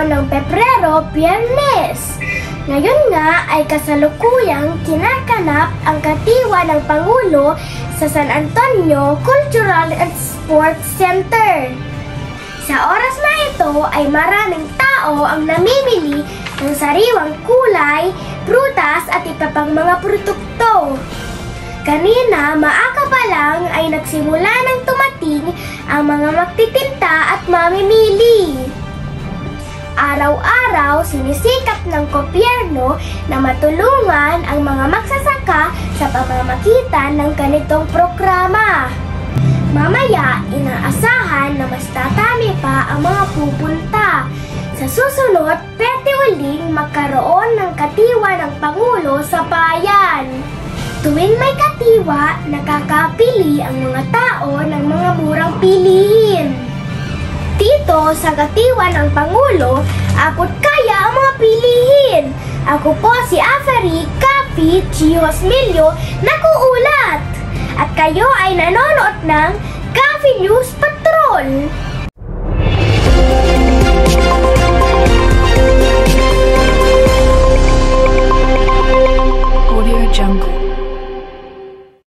lamang ng Pebrero, Biyernes. Ngayon nga ay kasalukuyang kinakanap ang katiwa ng Pangulo sa San Antonio Cultural and Sports Center. Sa oras na ito ay maraming tao ang namimili ng sariwang kulay, prutas at iba pang mga produkto. Kanina, maaga pa lang ay nagsimula ng tumating ang mga magtitinda at mamimili. Araw-araw, sinisikap ng gobyerno na matulungan ang mga magsasaka sa pamamagitan ng ganitong programa. Mamaya, inaasahan na mas tatami pa ang mga pupunta. Sa susunod, pwede uling magkaroon ng katiwa ng Pangulo sa bayan. Tuwing may katiwa, nakakapili ang mga tao ng mga murang pilihin. Dito sa katiwa ng Pangulo, abot kaya ang mga pilihin. Ako po si Avery Capi Giosmilio, nakuulat. At kayo ay nanonood ng Cafe News Patrol.